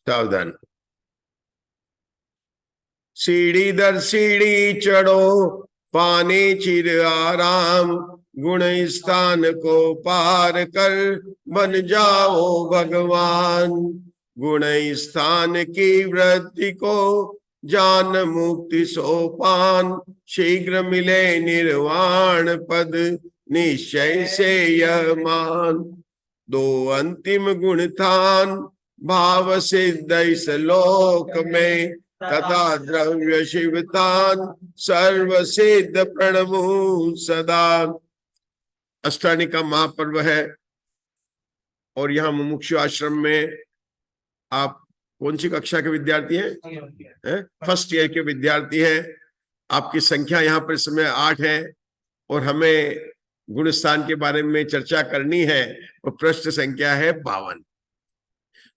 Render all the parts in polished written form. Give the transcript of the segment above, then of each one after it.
सावधान। सीढ़ी दर सीढ़ी चढ़ो, पाने चिर आराम, गुण स्थान को पार कर बन जाओ भगवान। गुण स्थान की वृद्धि को जान मुक्ति सोपान, शीघ्र मिले निर्वाण पद निश्चय से यह मान। दो अंतिम गुण थान, भाव सिद्ध इस लोक में, तथा द्रव्य शिवतान सर्व सिद्ध प्रणमु सदा। अष्टानी का महापर्व है और यहाँ मुमुक्षु आश्रम में आप कौन सी कक्षा के विद्यार्थी हैं? फर्स्ट ईयर के विद्यार्थी हैं। आपकी संख्या यहाँ पर इस समय 8 है और हमें गुणस्थान के बारे में चर्चा करनी है और पृष्ठ संख्या है 52।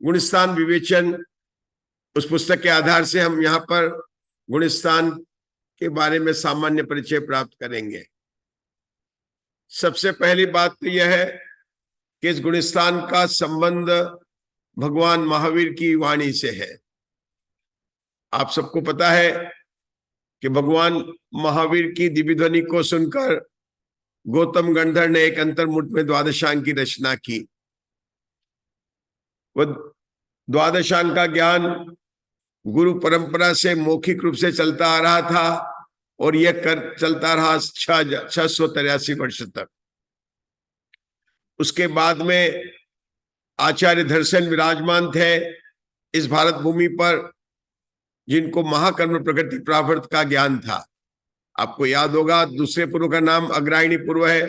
गुणस्थान विवेचन, उस पुस्तक के आधार से हम यहाँ पर गुणस्थान के बारे में सामान्य परिचय प्राप्त करेंगे। सबसे पहली बात तो यह है कि इस गुणस्थान का संबंध भगवान महावीर की वाणी से है। आप सबको पता है कि भगवान महावीर की दिव्य ध्वनि को सुनकर गौतम गंधर ने एक अंतर्मुठ में द्वादशांग की रचना की। वह द्वादशांग का ज्ञान गुरु परंपरा से मौखिक रूप से चलता आ रहा था और यह चलता रहा 683 वर्ष तक। उसके बाद में आचार्य धर्षण विराजमान थे इस भारत भूमि पर, जिनको महाकर्म प्रकृति प्रावर्त का ज्ञान था। आपको याद होगा दूसरे पूर्व का नाम अग्रायणी पूर्व है,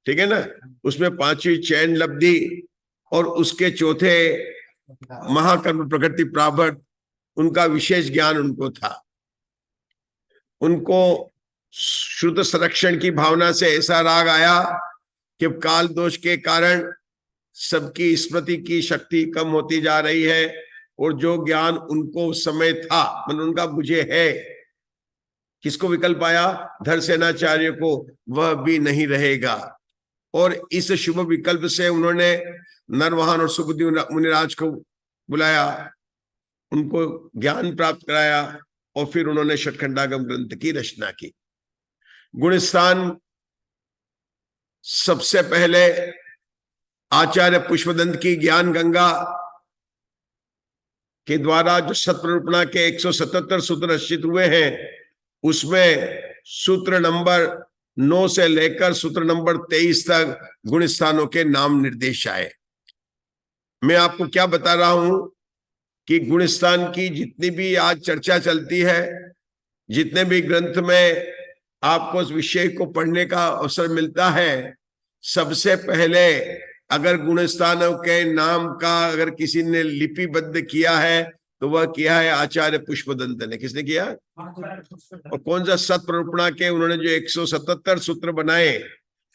ठीक है ना। उसमें 5वीं चैन लब्धि और उसके चौथे महाकर्म प्रकृति प्रावर्त, उनका विशेष ज्ञान उनको था। उनको श्रुत संरक्षण की भावना से ऐसा राग आया कि काल दोष के कारण सबकी स्मृति की शक्ति कम होती जा रही है और जो ज्ञान उनको उस समय था, मतलब उनका मुझे है, किसको विकल्प आया? धरसेनाचार्य को, वह भी नहीं रहेगा। और इस शुभ विकल्प से उन्होंने नरवाहन और सुबुद्धि मुनिराज को बुलाया, उनको ज्ञान प्राप्त कराया और फिर उन्होंने षटखंडागम ग्रंथ की रचना की। गुणस्थान सबसे पहले आचार्य पुष्पदंत की ज्ञान गंगा के द्वारा जो सत्प्ररूपणा के 177 सूत्र रचित हुए हैं, उसमें सूत्र नंबर 9 से लेकर सूत्र नंबर 23 तक गुणस्थानों के नाम निर्देश आए। मैं आपको क्या बता रहा हूं कि गुणस्थान की जितनी भी आज चर्चा चलती है, जितने भी ग्रंथ में आपको उस विषय को पढ़ने का अवसर मिलता है, सबसे पहले अगर गुणस्थानों के नाम का अगर किसी ने लिपिबद्ध किया है तो वह किया है आचार्य पुष्पदंत ने। किसने किया? और कौन सा? सत्प्ररूपणा के उन्होंने जो 177 सूत्र बनाए,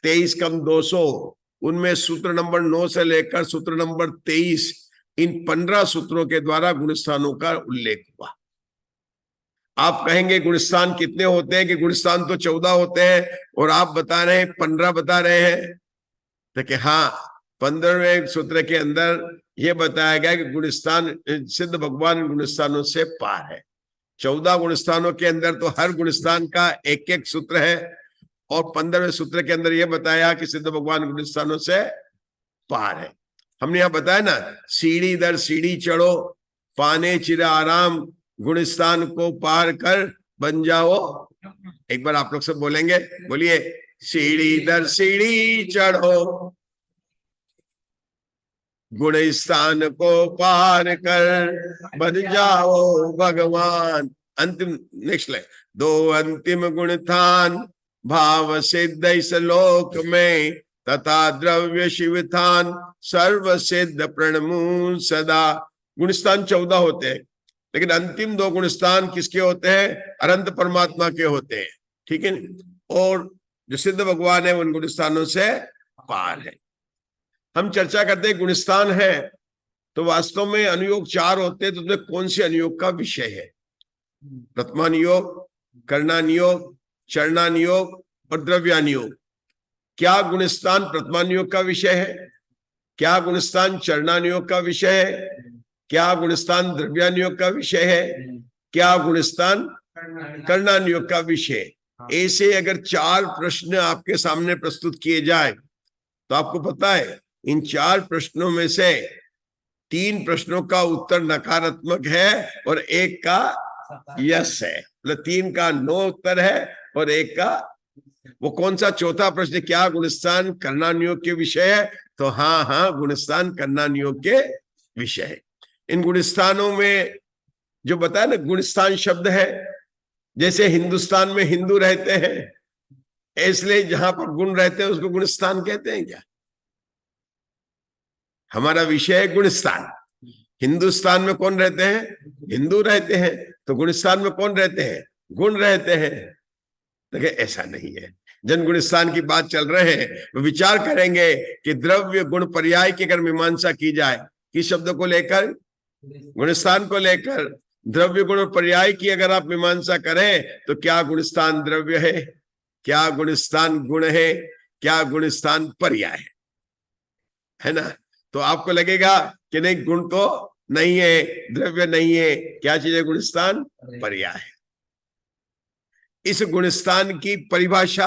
23 कम 200, उनमें सूत्र नंबर 9 से लेकर सूत्र नंबर 23, इन 15 सूत्रों के द्वारा गुणस्थानों का उल्लेख हुआ। आप कहेंगे गुणस्थान कितने होते हैं? कि गुणस्थान तो 14 होते हैं और आप बता रहे हैं 15 बता रहे हैं। तो कि हाँ, 15वें सूत्र के अंदर यह बताया गया कि गुणस्थान सिद्ध भगवान गुणस्थानों से पार है। 14 गुणस्थानों के अंदर तो हर गुणस्थान का एक एक सूत्र है और 15वें सूत्र के अंदर यह बताया कि सिद्ध भगवान गुणस्थानों से पार है। हमने यहां बताया ना, सीढ़ी दर सीढ़ी चढ़ो, पाने चिर आराम, गुणस्थान को पार कर बन जाओ। एक बार आप लोग सब बोलेंगे, बोलिए, सीढ़ी दर सीढ़ी चढ़ो, गुणस्थान को पार कर बन जाओ भगवान। अंतिम नेक्स्ट लाइन, दो अंतिम गुण थान, भाव सिद्ध इस लोक में, तथा द्रव्य शिव थान सर्व सिद्ध प्रणमु सदा। गुणस्थान 14 होते हैं, लेकिन अंतिम 2 गुणस्थान किसके होते हैं? अनंत परमात्मा के होते हैं, ठीक है। और जो सिद्ध भगवान है उन गुणस्थानों से पार है। हम चर्चा करते हैं गुणस्थान है तो वास्तव में अनुयोग 4 होते हैं, तो उसमें कौन से अनुयोग का विषय है? प्रथमानुयोग, कर्णानुयोग, चरणानुयोग और द्रव्यानुयोग। क्या गुणस्थान प्रथमानुयोग का विषय है? क्या गुणस्थान चरणानुयोग का विषय है? क्या गुणस्थान द्रव्यानुयोग का विषय है? क्या गुणस्थान कर्णानुयोग का विषय? ऐसे अगर 4 प्रश्न आपके सामने प्रस्तुत किए जाए तो आपको पता है इन 4 प्रश्नों में से 3 प्रश्नों का उत्तर नकारात्मक है और एक का यस है, मतलब 3 का नो उत्तर है और एक का। वो कौन सा चौथा प्रश्न, क्या गुणस्थान कर्णानुयोग के विषय है? तो हाँ हाँ, गुणस्थान कर्णानुयोग के विषय है। इन गुणस्थानों में जो बताया ना, गुणस्थान शब्द है, जैसे हिंदुस्तान में हिंदू रहते हैं इसलिए जहां पर गुण रहते हैं उसको गुणस्थान कहते हैं क्या? हमारा विषय है गुणस्थान। हिंदुस्तान में कौन रहते हैं? हिंदू रहते हैं। तो गुणस्थान में कौन रहते हैं? गुण रहते हैं। देखिए ऐसा नहीं है। जन गुणस्थान की बात चल रहे हैं, वो विचार करेंगे कि द्रव्य गुण पर्याय की अगर मीमांसा की जाए, किस शब्द को लेकर? गुणस्थान को लेकर। द्रव्य गुण पर्याय की अगर आप मीमांसा करें तो क्या गुणस्थान द्रव्य है? क्या गुणस्थान गुण है? क्या गुणस्थान पर्याय है ना? तो आपको लगेगा कि नहीं, गुण तो नहीं है, द्रव्य नहीं है, क्या चीज है? गुणस्थान पर्याय है। इस गुणस्थान की परिभाषा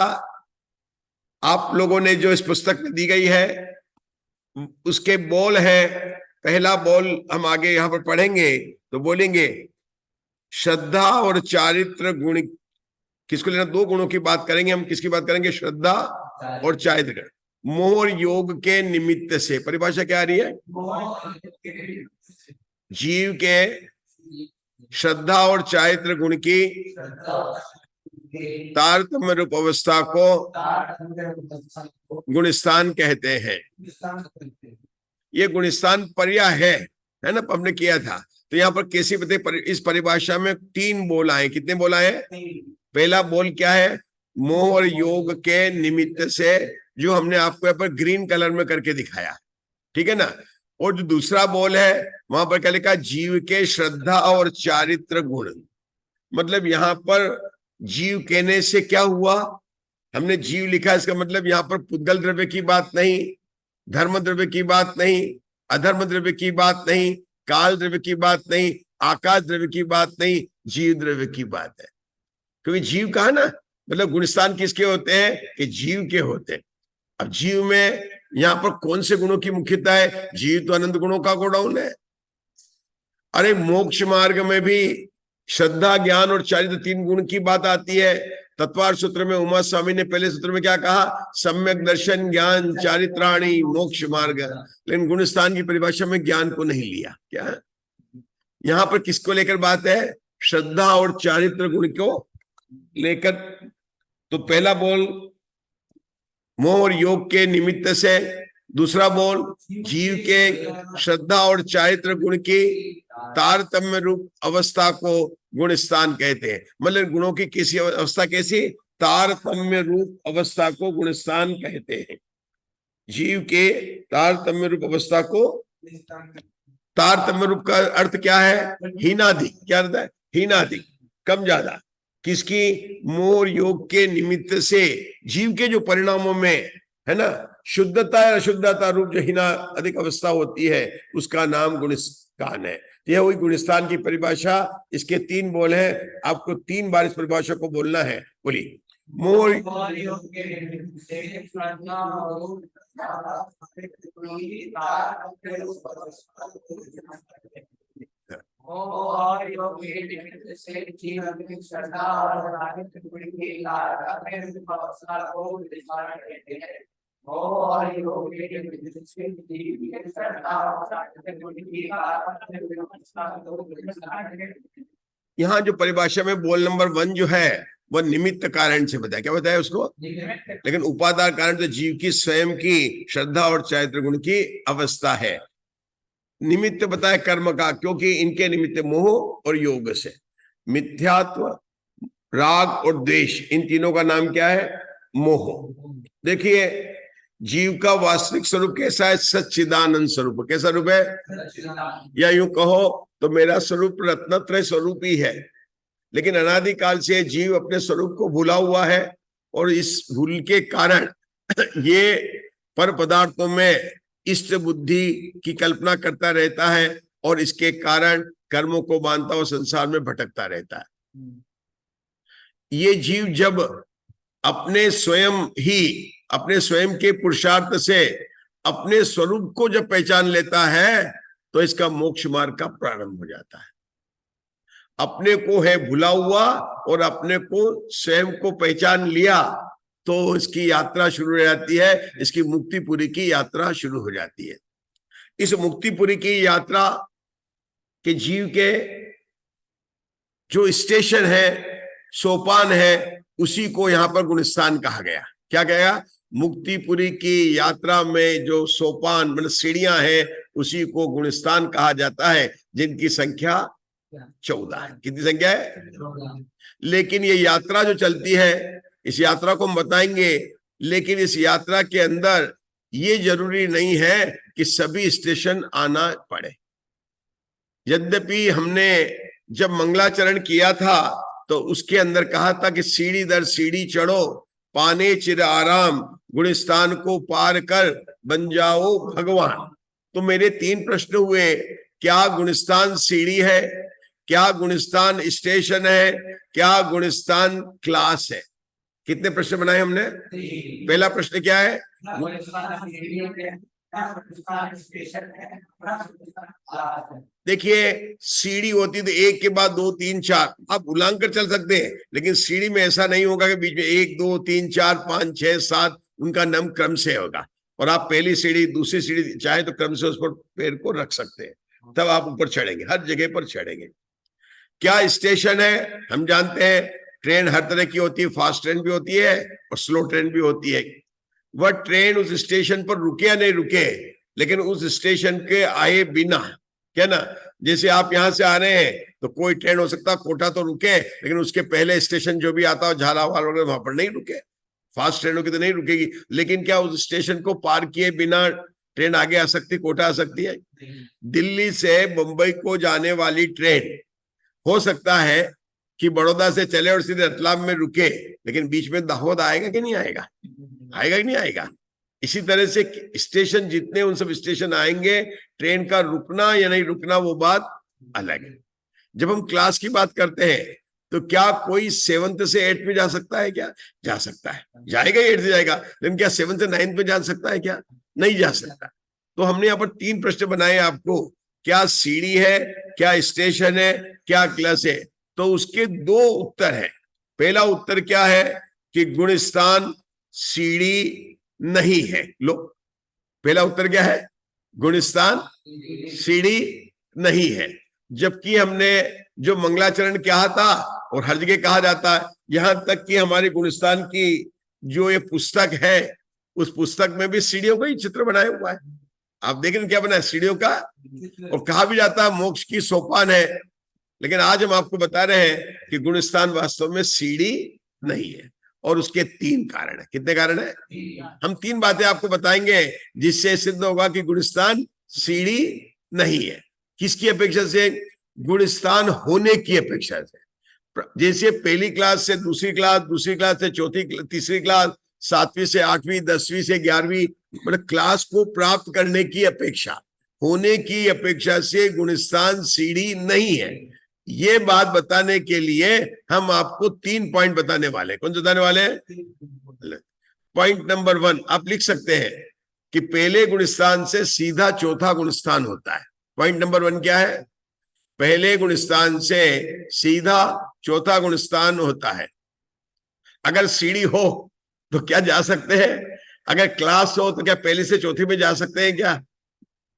आप लोगों ने जो इस पुस्तक में दी गई है उसके बोल है। पहला बोल हम आगे यहां पर पढ़ेंगे तो बोलेंगे श्रद्धा और चारित्र गुण। किसको लेना? 2 गुणों की बात करेंगे हम। किसकी बात करेंगे? श्रद्धा और चारित्र। मोह और योग के निमित्त से, परिभाषा क्या आ रही है? जीव के श्रद्धा और चारित्र गुण की तारतम्य रूप अवस्था को गुणस्थान कहते हैं। ये गुणस्थान पर्याय है ना, हमने किया था। तो यहाँ पर कैसी बताइए, इस परिभाषा में 3 बोल आए। कितने बोल आए? पहला बोल क्या है? मोह और योग के निमित्त से, जो हमने आपको यहाँ पर ग्रीन कलर में करके दिखाया, ठीक है ना। और जो दूसरा बोल है वहां पर क्या लिखा? जीव के श्रद्धा और चारित्र गुण। मतलब यहाँ पर जीव कहने से क्या हुआ? हमने जीव लिखा, इसका मतलब यहाँ पर पुद्गल द्रव्य की बात नहीं, धर्म द्रव्य की बात नहीं, अधर्म द्रव्य की बात नहीं, काल द्रव्य की बात नहीं, आकाश द्रव्य की बात नहीं, जीव द्रव्य की बात है। क्योंकि जीव कहा ना, मतलब गुणस्थान किसके होते हैं? कि जीव के होते हैं। अब जीव में यहाँ पर कौन से गुणों की मुख्यता है? जीव तो अनंत गुणों का गोडाउन है। अरे मोक्ष मार्ग में भी श्रद्धा, ज्ञान और चारित्र 3 गुण की बात आती है। तत्वार्थ सूत्र में उमा स्वामी ने पहले सूत्र में क्या कहा? सम्यक दर्शन ज्ञान चारित्राणी मोक्ष मार्ग। लेकिन गुणस्थान की परिभाषा में ज्ञान को नहीं लिया। क्या यहाँ पर किसको लेकर बात है? श्रद्धा और चारित्र गुण को लेकर। तो पहला बोल मोह और योग के निमित्त से, दूसरा बोल जीव के श्रद्धा और चारित्र गुण की तारतम्य रूप अवस्था को गुणस्थान कहते हैं। मतलब गुणों की किसी अवस्था, कैसी? तारतम्य रूप अवस्था को गुणस्थान कहते हैं। जीव के तारतम्य रूप अवस्था को, तारतम्य रूप का अर्थ क्या है? हीनाधिक। क्या अर्थ है? हीनाधिक, कम ज्यादा। किसकी? मोह और योग के निमित्त से जीव के जो परिणामों में है ना, शुद्धता या अशुद्धता रूप जो हीना अधिक अवस्था होती है, उसका नाम गुणस्थान है। यह वही गुणस्थान की परिभाषा। इसके 3 बोल हैं, आपको 3 बार इस परिभाषा को बोलना है। बोलिए। मोह यहाँ जो परिभाषा में बोल नंबर 1 जो है वह निमित्त कारण से बताया। क्या बताया उसको? लेकिन उपादान कारण तो जीव की स्वयं की श्रद्धा और चारित्र गुण की अवस्था है। निमित्त बताया कर्म का, क्योंकि इनके निमित्त मोह और योग से। मिथ्यात्व, राग और द्वेष, इन तीनों का नाम क्या है? मोह। देखिए जीव का वास्तविक स्वरूप कैसा है? सच्चिदानंद स्वरूप। कैसा रूप है? या यूं कहो तो मेरा स्वरूप रत्नत्रय स्वरूप ही है। लेकिन अनादिकाल से जीव अपने स्वरूप को भूला हुआ है और इस भूल के कारण ये पर पदार्थों में इष्ट बुद्धि की कल्पना करता रहता है और इसके कारण कर्मों को मानता हुआ संसार में भटकता रहता है। ये जीव जब अपने स्वयं के पुरुषार्थ से अपने स्वरूप को जब पहचान लेता है तो इसका मोक्ष मार्ग का प्रारंभ हो जाता है। अपने को है भुला हुआ और अपने को स्वयं को पहचान लिया तो इसकी यात्रा शुरू हो जाती है, इसकी मुक्तिपुरी की यात्रा शुरू हो जाती है। इस मुक्तिपुरी की यात्रा के जीव के जो स्टेशन है, सोपान है, उसी को यहां पर गुणस्थान कहा गया। क्या कहेगा? मुक्तिपुरी की यात्रा में जो सोपान मतलब सीढ़ियां हैं उसी को गुणस्थान कहा जाता है, जिनकी संख्या 14 है। कितनी संख्या है? लेकिन ये यात्रा जो चलती है, इस यात्रा को हम बताएंगे, लेकिन इस यात्रा के अंदर ये जरूरी नहीं है कि सभी स्टेशन आना पड़े। यद्यपि हमने जब मंगलाचरण किया था तो उसके अंदर कहा था कि सीढ़ी दर सीढ़ी चढ़ो, पाने चिर आराम, गुणस्थान को पार कर बन जाओ भगवान। तो मेरे 3 प्रश्न हुए, क्या गुणस्थान सीढ़ी है, क्या गुणस्थान स्टेशन है, क्या गुणस्थान क्लास है? कितने प्रश्न बनाए हमने? पहला प्रश्न क्या है? देखिए, सीढ़ी होती तो 1 के बाद 2 3 4 आप उलांग कर चल सकते हैं, लेकिन सीढ़ी में ऐसा नहीं होगा कि बीच में 1 2 3 4 5 6 7 उनका नाम क्रम से होगा, और आप पहली सीढ़ी दूसरी सीढ़ी चाहे तो क्रम से उस पर पैर को रख सकते हैं, तब आप ऊपर चढ़ेंगे, हर जगह पर चढ़ेंगे। क्या स्टेशन है? हम जानते हैं ट्रेन हर तरह की होती है, फास्ट ट्रेन भी होती है और स्लो ट्रेन भी होती है। वह ट्रेन उस स्टेशन पर रुके या नहीं रुके, लेकिन उस स्टेशन के आए बिना, क्या ना, जैसे आप यहां से आ रहे हैं तो कोई ट्रेन हो सकता है कोटा तो रुके, लेकिन उसके पहले स्टेशन जो भी आता हो झालावाड़ वगैरह वहां पर नहीं रुके। फास्ट ट्रेनों की तो नहीं रुकेगी, लेकिन क्या उस स्टेशन को पार किए बिना ट्रेन आगे आ सकती, कोटा आ सकती है? दिल्ली से मुंबई को जाने वाली ट्रेन हो सकता है कि बड़ौदा से चले और सीधे रतलाम में रुके, लेकिन बीच में दाहोद आएगा कि नहीं आएगा? आएगा कि नहीं आएगा? इसी तरह से स्टेशन जितने उन सब स्टेशन आएंगे, ट्रेन का रुकना या नहीं रुकना वो बात अलग है। जब हम क्लास की बात करते हैं तो क्या कोई 7th से 8th में जा सकता है? क्या जा सकता है? जाएगा, 8th से जाएगा, लेकिन क्या 7th से 9th में जा सकता है? क्या नहीं जा सकता। तो हमने यहाँ पर 3 प्रश्न बनाए आपको, क्या सीढ़ी है, क्या स्टेशन है, क्या क्लास है? तो उसके 2 उत्तर है। पहला उत्तर क्या है कि गुणस्थान सीढ़ी नहीं है। लो, पहला उत्तर क्या है? गुणस्थान सीढ़ी नहीं है। जबकि हमने जो मंगलाचरण कहा था और हर जगह कहा जाता है, यहां तक कि हमारे गुणस्थान की जो ये पुस्तक है, उस पुस्तक में भी सीढ़ियों का ही चित्र बनाया हुआ है। आप देख रहे हैं क्या बना है? सीढ़ियों का। और कहा भी जाता है मोक्ष की सोपान है, लेकिन आज हम आपको बता रहे हैं कि गुणस्थान वास्तव में सीढ़ी नहीं है, और उसके 3 कारण है। कितने कारण है? हम 3 बातें आपको बताएंगे जिससे सिद्ध होगा कि गुणस्थान सीढ़ी नहीं है। किसकी अपेक्षा से? गुणस्थान होने की अपेक्षा से। जैसे पहली क्लास से दूसरी क्लास, दूसरी क्लास से चौथी, तीसरी क्लास, 7वीं से 8वीं, 10वीं से 11वीं, मतलब क्लास को प्राप्त करने की अपेक्षा, होने की अपेक्षा से गुणस्थान सीढ़ी नहीं है। ये बात बताने के लिए हम आपको 3 पॉइंट बताने वाले। कौन बताने वाले हैं? पॉइंट नंबर 1 आप लिख सकते हैं कि पहले गुणस्थान से सीधा चौथा गुणस्थान होता है। पॉइंट नंबर 1 क्या है? पहले गुणस्थान से सीधा चौथा गुणस्थान होता है। अगर सीढ़ी हो तो क्या जा सकते हैं? अगर क्लास हो तो क्या पहले से चौथी में जा सकते हैं? क्या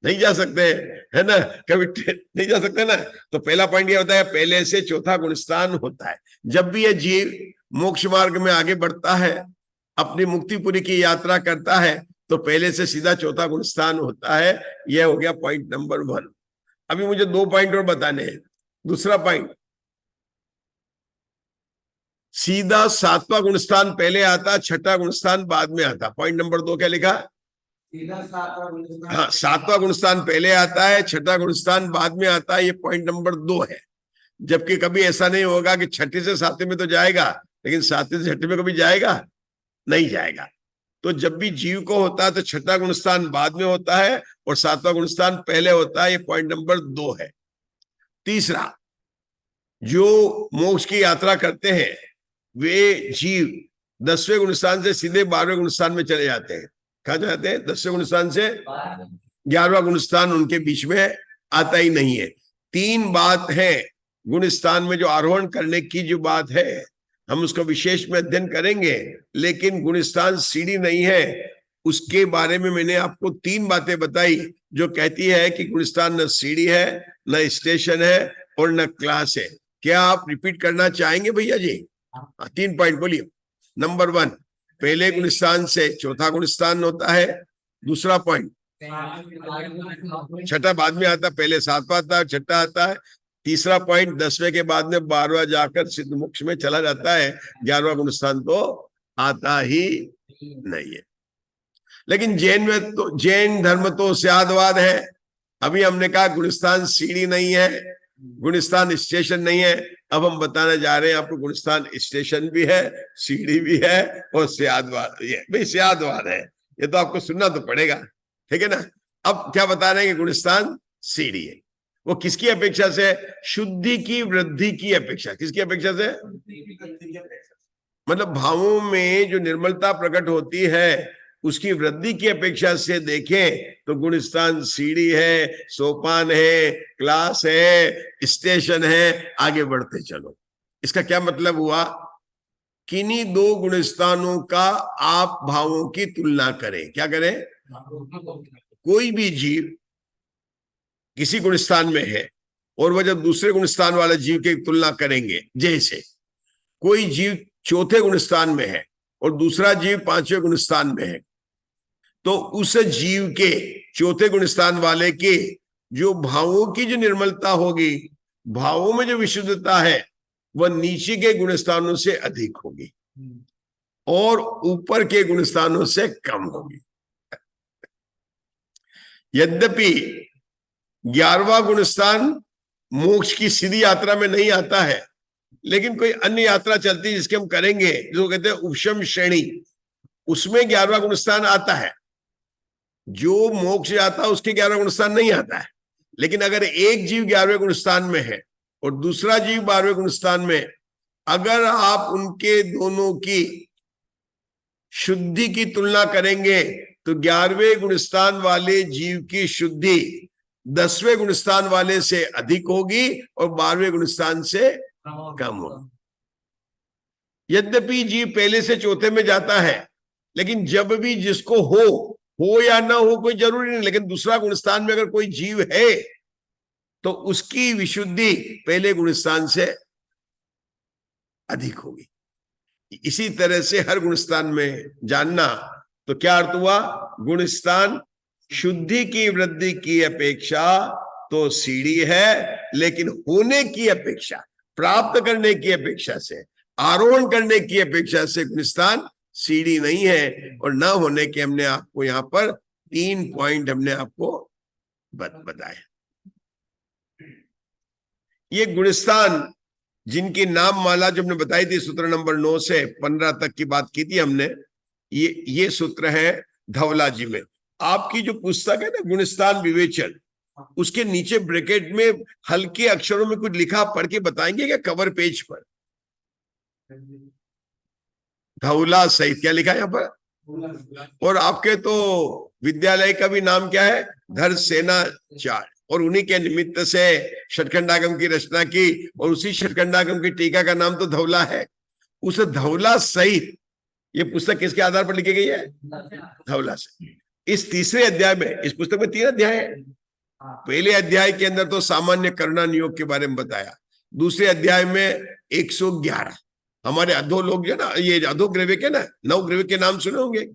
नहीं जा सकते, है ना? कभी नहीं जा सकते ना। तो पहला पॉइंट ये होता है, पहले से चौथा गुणस्थान होता है। जब भी यह जीव मोक्ष मार्ग में आगे बढ़ता है, अपनी मुक्तिपुरी की यात्रा करता है, तो पहले से सीधा चौथा गुणस्थान होता है। यह हो गया पॉइंट नंबर 1। अभी मुझे 2 पॉइंट और बताने हैं। दूसरा पॉइंट, सीधा 7वां गुणस्थान पहले आता, छठा गुणस्थान बाद में आता। पॉइंट नंबर 2 क्या लिखा? हाँ, 7वां गुणस्थान पहले आता है, छठा गुणस्थान बाद में आता है। ये पॉइंट नंबर 2 है। जबकि कभी ऐसा नहीं होगा कि छठी से 7वीं में तो जाएगा, लेकिन 7वीं से 6वीं में कभी जाएगा नहीं जाएगा। तो जब भी जीव को होता है तो छठा गुणस्थान बाद में होता है और सातवां गुणस्थान पहले होता है। ये पॉइंट नंबर 2 है। तीसरा, जो मोक्ष की यात्रा करते हैं वे जीव 10वें गुणस्थान से सीधे 12वें गुणस्थान में चले जाते हैं। कहा जाते हैं 10वें गुणस्थान से 11वां गुणस्थान उनके बीच में आता ही नहीं है। 3 बात है गुणस्थान में जो आरोहण करने की जो बात है, हम उसको विशेष में अध्ययन करेंगे, लेकिन गुणस्थान सीढ़ी नहीं है। उसके बारे में मैंने आपको 3 बातें बताई जो कहती है कि गुणस्थान न सीढ़ी है, न स्टेशन है और न क्लास है। क्या आप रिपीट करना चाहेंगे भैया जी? 3 पॉइंट बोलिए। नंबर 1, पहले गुणस्थान से चौथा गुणस्थान होता है। दूसरा पॉइंट, छठा बाद में आता, पहले 7वां आता है, छठा आता है। तीसरा पॉइंट, 10वें के बाद में 12वां जाकर सिद्ध मोक्ष में चला जाता है। 11वां गुणस्थान तो आता ही नहीं है। लेकिन जैन धर्म तो स्यादवाद है। अभी हमने कहा गुणस्थान सीढ़ी नहीं है, गुणस्थान स्टेशन नहीं है। अब हम बताने जा रहे हैं आपको गुणस्थान स्टेशन भी है, सीढ़ी भी है और स्यादवाद भी है। भाई स्यादवाद है, ये तो आपको सुनना तो पड़ेगा, ठीक है ना। अब क्या बता रहे हैं कि गुणस्थान सीढ़ी है। वो किसकी अपेक्षा से? शुद्धि की वृद्धि की अपेक्षा। किसकी अपेक्षा से? मतलब भावों में जो निर्मलता प्रकट होती है उसकी वृद्धि की अपेक्षा से देखें तो गुणस्थान सीढ़ी है, सोपान है, क्लास है, स्टेशन है। आगे बढ़ते चलो। इसका क्या मतलब हुआ? किन्हीं 2 गुणस्थानों का आप भावों की तुलना करें। क्या करें? कोई भी जीव किसी गुणस्थान में है और वह जब दूसरे गुणस्थान वाले जीव की तुलना करेंगे, जैसे कोई जीव 4थे गुणस्थान में है और दूसरा जीव 5वें गुणस्थान में है, तो उस जीव के 4थे गुणस्थान वाले के जो भावों की जो निर्मलता होगी, भावों में जो विशुद्धता है, वह नीचे के गुणस्थानों से अधिक होगी और ऊपर के गुणस्थानों से कम होगी। यद्यपि 11वां गुणस्थान मोक्ष की सीधी यात्रा में नहीं आता है, लेकिन कोई अन्य यात्रा चलती है जिसके हम करेंगे, जो कहते हैं उपशम श्रेणी, उसमें 11वां गुणस्थान आता है। जो मोक्ष आता है उसके 11वां गुणस्थान नहीं आता है। लेकिन अगर एक जीव 11वें गुणस्थान में है और दूसरा जीव 12वें गुणस्थान में, अगर आप उनके दोनों की शुद्धि की तुलना करेंगे तो 11वें गुणस्थान वाले जीव की शुद्धि 10वें गुणस्थान वाले से अधिक होगी और 12वें गुणस्थान से कम होगी। यद्यपि जीव पहले से 4थे में जाता है, लेकिन जब भी जिसको हो या ना हो कोई जरूरी नहीं, लेकिन दूसरा गुणस्थान में अगर कोई जीव है तो उसकी विशुद्धि पहले गुणस्थान से अधिक होगी। इसी तरह से हर गुणस्थान में जानना, तो क्या अर्थ हुआ? गुणस्थान शुद्धि की वृद्धि की अपेक्षा तो सीढ़ी है, लेकिन होने की अपेक्षा, प्राप्त करने की अपेक्षा से, आरोहण करने की अपेक्षा से गुणस्थान सीढ़ी नहीं है। और न होने के हमने आपको यहां पर 3 पॉइंट हमने आपको बताए। ये गुणस्थान जिनकी नाम माला जो हमने बताई थी, सूत्र नंबर 9 से 15 तक की बात की थी हमने, ये सूत्र है धवला जी में। आपकी जो पुस्तक है ना गुणस्थान विवेचन, उसके नीचे ब्रैकेट में हल्के अक्षरों में कुछ लिखा, पढ़ के बताएंगे क्या? कवर पेज पर धवला सहित क्या लिखा है यहाँ पर? और आपके तो विद्यालय का भी नाम क्या है? धरसेनाचार्य। और उन्हीं के निमित्त से षटखंडागम की रचना की और उसी षटखंडागम की टीका का नाम तो धवला है। उस धवला सहित ये पुस्तक किसके आधार पर लिखी गई है? धवला से। इस तीसरे अध्याय में, इस पुस्तक में 3 अध्याय है। पहले अध्याय के अंदर तो सामान्य करुणा नियोग के बारे में बताया। दूसरे अध्याय में 111 हमारे अधो लोग जो ना, ये अधो ग्रीवक है ना, 9 ग्रीवक के नाम सुने होंगे।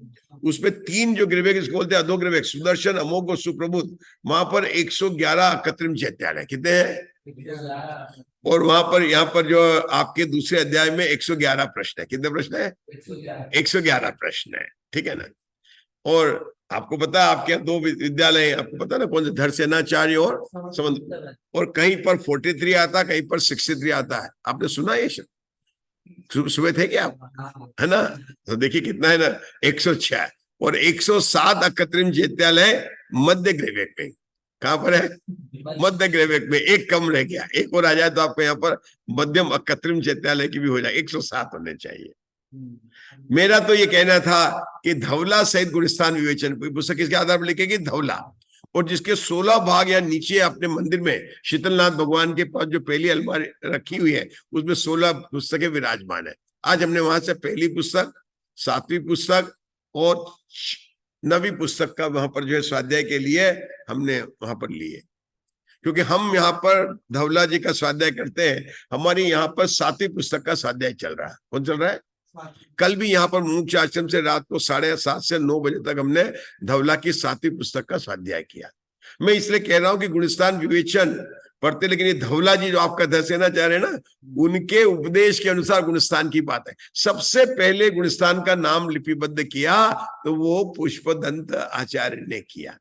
उसमें 3 जो ग्रीवक इसको बोलते हैं अधो ग्रीवक, सुदर्शन, अमोघ और सुप्रबुद्ध। वहां पर 111 कृत्रिम चैत्यालय कितने हैं? और वहां पर यहाँ पर जो आपके दूसरे अध्याय में 111 प्रश्न है। कितने प्रश्न है? 111 प्रश्न है, ठीक है ना। और आपको पता है आपके यहाँ 2 विद्यालय हैं, आपको पता है ना कौन से? धरसेनाचार्य और संबंध। और कहीं पर 43 आता है, कहीं पर 63 आता है। आपने सुना ये सुबह थे क्या आप? है ना? तो देखिए कितना है ना, 106। और 107 अकृत्रिम चैत्यालय मध्य ग्रेवेक में। कहां पर है? मध्य ग्रेवेक में। एक कम रह गया, एक और आ जाए तो आपको यहाँ पर मध्यम अकृत्रिम चैत्यालय की भी हो जाए। 107 होने चाहिए। मेरा तो ये कहना था कि धवला सहित गुणस्थान विवेचन पुस्तक किसके आधार पर लिखेगी? धवला। और जिसके 16 भाग या नीचे अपने मंदिर में शीतलनाथ भगवान के पास जो पहली अलमारी रखी हुई है उसमें 16 पुस्तकें विराजमान है। आज हमने वहां से पहली पुस्तक, 7वीं पुस्तक और 9वीं पुस्तक का वहां पर जो है स्वाध्याय के लिए हमने वहां पर लिए, क्योंकि हम यहाँ पर धवला जी का स्वाध्याय करते हैं। हमारी यहाँ पर 7वीं पुस्तक का स्वाध्याय चल रहा है। कौन चल रहा है? कल भी यहाँ पर मुमुक्ष आश्रम से रात को 7:30 से 9 बजे तक हमने धवला की 7वीं पुस्तक का स्वाध्याय किया। मैं इसलिए कह रहा हूं कि गुणस्थान विवेचन पढ़ते, लेकिन ये धवला जी जो आपका दर्शना चाह रहे हैं ना, उनके उपदेश के अनुसार गुणस्थान की बात है। सबसे पहले गुणस्थान का नाम लिपिबद्ध किया तो वो पुष्पदंत आचार्य ने किया।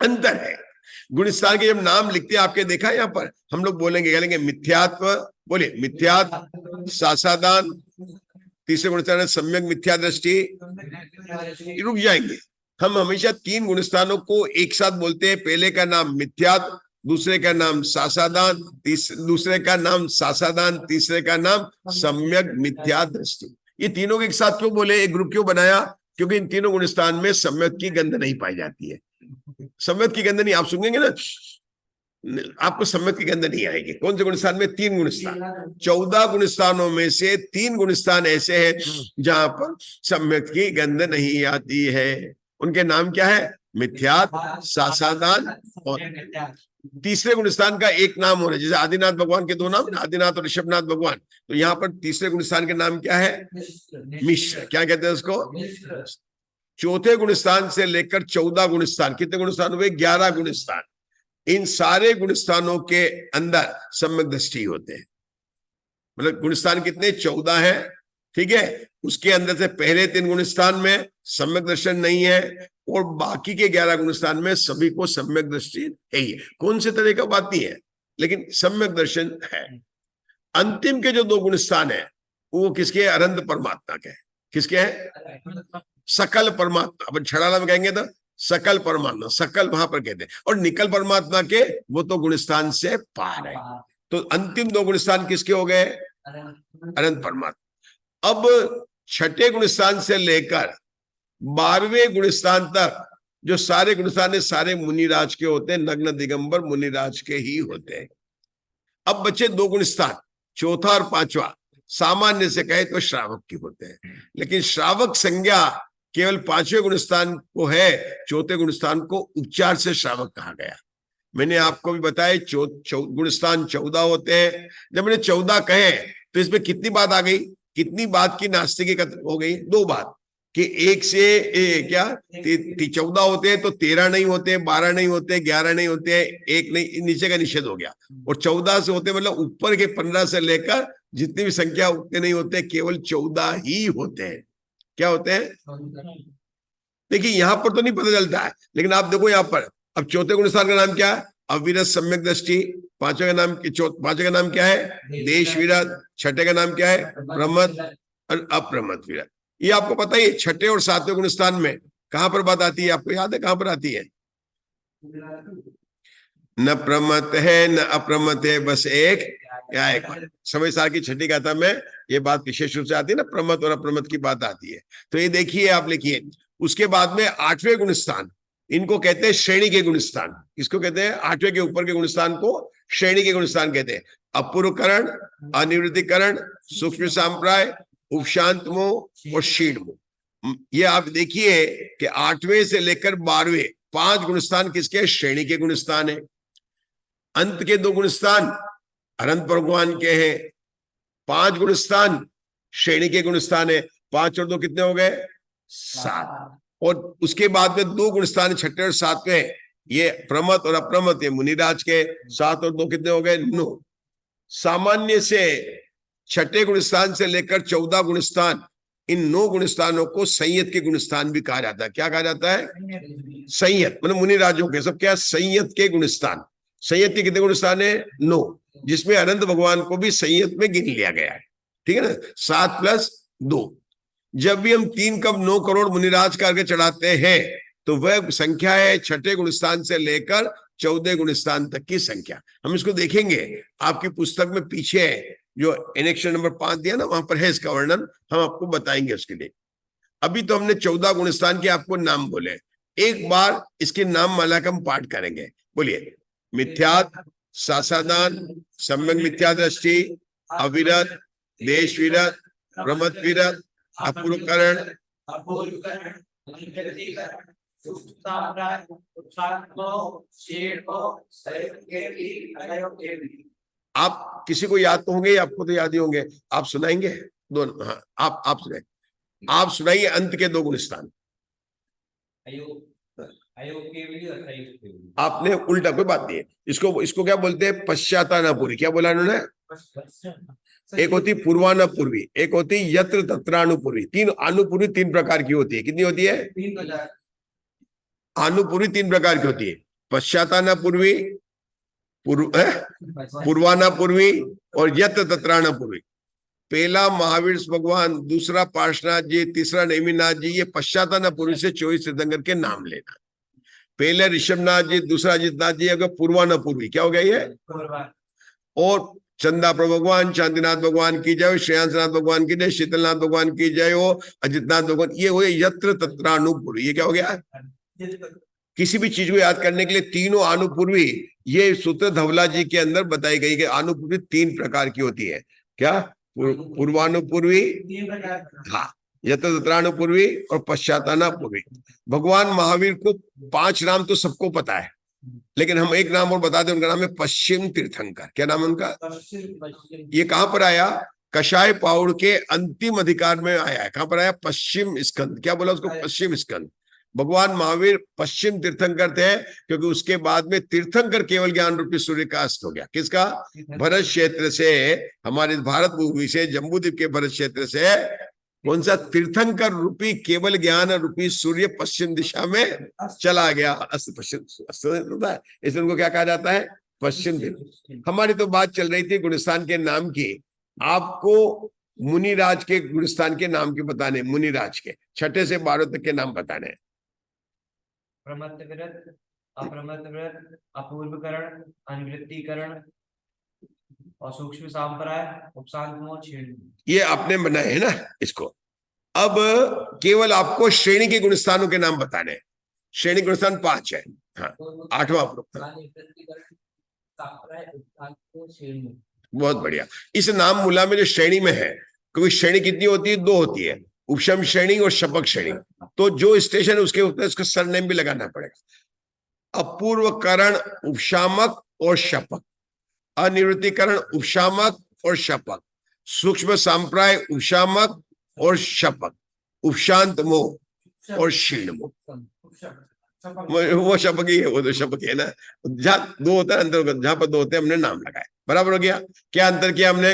अंतर है। गुणस्थान के जब नाम लिखते हैं, आपके देखा यहाँ पर हम लोग बोलेंगे मिथ्यात्व, बोलिए मिथ्यात्व, सासादान, तीसरे गुणस्थान है सम्यक मिथ्या दृष्टि। रुक जाएंगे। हम हमेशा 3 गुणस्थानों को एक साथ बोलते हैं। पहले का नाम मिथ्यात्व, दूसरे का नाम सासादान, दूसरे का नाम सासादान, तीसरे का नाम सम्यक मिथ्या दृष्टि। ये तीनों के एक साथ क्यों बोले, एक ग्रुप क्यों बनाया? क्योंकि इन तीनों गुणस्थान में सम्यक की गंध नहीं पाई जाती है। सम्यक की गंध नहीं, आप सुनेंगे ना, आपको सम्यक की गंध नहीं आएगी। कौन से गुणस्थान में? 3 गुणस्थान। 14 गुणस्थानों में से 3 गुणस्थान ऐसे हैं जहां पर सम्यक की गंध नहीं आती है। उनके नाम क्या है? मिथ्यात, सासादान और तीसरे गुणस्थान का एक नाम हो रहा है। जैसे आदिनाथ भगवान के 2 नाम, आदिनाथ और ऋषभनाथ भगवान, तो यहाँ पर तीसरे गुणस्थान के नाम क्या है? मिश्र। क्या कहते हैं उसको? चौथे गुणस्थान से लेकर 14 गुणस्थान, कितने गुणस्थान हुए? 11 गुणस्थान। इन सारे गुणस्थानों के अंदर सम्यक दृष्टि होते हैं। मतलब गुणस्थान कितने? 14 है, ठीक है। उसके अंदर से पहले 3 गुणस्थान में सम्यक दर्शन नहीं है और बाकी के 11 गुणस्थान में सभी को सम्यक दृष्टि है ही। कौन से तरह का बात नहीं है, लेकिन सम्यक दर्शन है। अंतिम के जो 2 गुणस्थान है वो किसके? अनंत परमात्मा के। किसके है? सकल परमात्मा। अपन छड़ाला में कहेंगे तो सकल परमात्मा, सकल वहां पर कहते हैं। और निकल परमात्मा के वो तो गुणस्थान से पार है। तो अंतिम 2 गुणस्थान किसके हो गए? अनंत परमात्मा। अब छठे गुणस्थान से लेकर 12वें गुणस्थान तक जो सारे गुणस्थान है सारे मुनिराज के होते हैं, नग्न दिगंबर मुनिराज के ही होते हैं। अब बचे 2 गुणस्थान, चौथा और 5वां। सामान्य से कहे तो श्रावक की होते हैं, लेकिन श्रावक संज्ञा केवल 5वें गुणस्थान को है। चौथे गुणस्थान को उपचार से श्रावक कहा गया। मैंने आपको भी बताया गुणस्थान 14 होते हैं। जब मैंने 14 कहे तो इसमें कितनी बात आ गई? कितनी बात की नास्तिक हो गई? 2 बात कि 1 से क्या 14 होते हैं तो 13 नहीं होते, 12 नहीं होते, 11 नहीं होते, 1 नहीं, नीचे का निषेध हो गया। और 14 से होते मतलब ऊपर के 15 से लेकर जितनी भी संख्या उतने नहीं होते, केवल 14 ही होते हैं। क्या होते हैं? देखिए यहां पर तो नहीं पता चलता है, लेकिन आप देखो यहां पर। अब चौथे गुणस्थान का नाम क्या है? अविरत सम्यक दृष्टि। पांचवें का नाम क्या है? देश विरत। छठे का नाम क्या है? प्रमत और अप्रमत विरत। ये आपको पता ही है। छठे और 7वें गुणस्थान में कहां पर बात आती है? आपको याद है कहां पर आती है? न प्रमत है न अप्रमत है, बस एक या एक। समय सार की छठी गाथा में ये बात विशेष रूप से आती है ना, प्रमत और अप्रमत की बात आती है। तो ये देखिए, आप लिखिए। उसके बाद में 8वें गुणस्थान, इनको कहते हैं श्रेणी के गुणस्थान। इसको कहते हैं 8वें के ऊपर के गुणस्थान को श्रेणी के गुणस्थान कहते हैं। अपूर्वकरण, अनिवृत्तिकरण, सूक्ष्म सांप्राय, उपशांत मोह और क्षीण मोह। ये आप देखिए कि 8वें से लेकर 12वें 5 गुणस्थान किसके? श्रेणी के गुणस्थान है। अंत के 2 गुणस्थान अनंत भगवान के हैं। 5 गुणस्थान श्रेणी के गुणस्थान है। 5 और 2 कितने हो गए? 7। और उसके बाद में 2 गुणस्थान छठे और 7वें, ये प्रमत और अप्रमत, ये मुनिराज के। 7 और 2 कितने हो गए? 9। सामान्य से छठे गुणस्थान से लेकर 14 गुणस्थान, इन 9 गुणस्थानों को संयत के गुणस्थान भी कहा जाता है। क्या कहा जाता है? संयत, मतलब मुनिराजों के सब क्या? संयत के गुणस्थान। संयत के कितने गुणस्थान है? 9, जिसमें अनंत भगवान को भी संयत में गिन लिया गया है। ठीक है ना? 7 + 2। जब भी हम 3 कप 9 करोड़ मुनिराज करके चढ़ाते हैं तो वह संख्या है छठे गुणस्थान से लेकर 14 गुणस्थान तक की संख्या। हम इसको देखेंगे, आपकी पुस्तक में पीछे जो एनेक्शन नंबर 5 दिया ना, वहां पर है इसका वर्णन, हम आपको बताएंगे उसके लिए। अभी तो हमने 14 गुणस्थान के आपको नाम बोले, एक बार इसके नाम माला का हम पाठ करेंगे। बोलिए। मिथ्यात, सासादान, सम्यक मिथ्या दृष्टि, अविरत, देश विरत, प्रमत विरत, अपूर्वकरण, आप किसी को याद तो होंगे, आपको तो याद ही होंगे, आप सुनाएंगे दोनों। हाँ, आप सुनाए, आप सुनाइए अंत के 2 गुणस्थान। आपने उल्टा, कोई बात नहीं है, इसको क्या बोलते हैं, पश्चातानापूर्वी। क्या बोला इन्होंने? एक होती पूर्वानुपूर्वी, एक होती यत्र तत्रानुपूर्वी। 3 अनुपूर्वी 3 प्रकार की होती है। कितनी होती है? अनुपूर्वी 3 प्रकार की होती है। पश्चातानापूर्वी, पूर्वानुपूर्वी और यत्र तत्रानुपूर्वी। पहला महावीर भगवान, दूसरा पार्श्वनाथ जी, तीसरा नेमिनाथ जी, ये पश्चातानापूर्वी से 24 तीर्थंकर के नाम लेना। पहले ऋषभनाथ जी, दूसरा अजितनाथ जी, अगर पूर्वानुपूर्वी क्या हो गया ये? और चंदाप्र भगवान, चांदीनाथ भगवान की जय, श्रेयांसनाथ भगवान की जय, शीतलनाथ भगवान की जय हो, अजितनाथ भगवान, ये हो यत्र तत्रानुपूर्वी। ये क्या हो गया? किसी भी चीज को याद करने के लिए तीनों अनुपूर्वी, ये सूत्र धवला जी के अंदर बताई गई कि अनुपूर्वी 3 प्रकार की होती है। क्या? पूर्वानुपूर्वी, हाँ, यत्र तत्रानुपूर्वी और पश्चातानुपूर्वी। भगवान महावीर को 5 नाम तो सबको पता है, लेकिन हम एक नाम और बता दें, उनका नाम है पश्चिम तीर्थंकर। क्या नाम है उनका? ये कहां पर आया? कषाय पाउड़ के अंतिम अधिकार में आया है। कहां पर आया? पश्चिम स्कंद। क्या बोला उसको? पश्चिम स्कंद। भगवान महावीर पश्चिम तीर्थंकर थे, क्योंकि उसके बाद में तीर्थंकर केवल ज्ञान रूपी सूर्य का अस्त हो गया। किसका? भरत क्षेत्र से, हमारे भारत भूमि से, जम्बूद्वीप के भरत क्षेत्र से कौन सा? तीर्थंकर रूपी केवल ज्ञान रूपी सूर्य पश्चिम दिशा में चला गया। अस्त, पश्चिम होता है, इसलिए उनको क्या कहा जाता है? पश्चिम तीर्थ। हमारी तो बात चल रही थी गुणस्थान के नाम की, आपको मुनिराज के गुणस्थान के नाम के बताने, मुनिराज के 6 से 12 तक के नाम बताने। प्रमत्त व्रत, अप्रमत्त व्रत, अपूर्वकरण, अनिवृत्तिकरण और सूक्ष्म सांप्राय, उपशांत मोह, छेड़। ये आपने बनाए है ना इसको। अब केवल आपको श्रेणी के गुणस्थानों के नाम बताने। श्रेणी गुणस्थान 5 है। हाँ, 8वां बहुत बढ़िया। इस नाम मूला में जो श्रेणी में है, क्योंकि श्रेणी कितनी होती है? 2 होती है, उपशम श्रेणी और शपक श्रेणी। तो जो स्टेशन उसके ऊपर उसका सरनेम भी लगाना पड़ेगा। अपूर्वकरण उपशामक और शपक, अनिवृत्तिकरण उपशामक और शपक, सूक्ष्म सांप्राय उपशामक और शपक, उपशांत मोह और क्षीण मोह। वो शपक ही है, वो तो शपक है ना। जहां 2 होता है अंतर, जहां पर 2 होते हैं हमने नाम लगाए। बराबर हो गया। क्या अंतर किया हमने?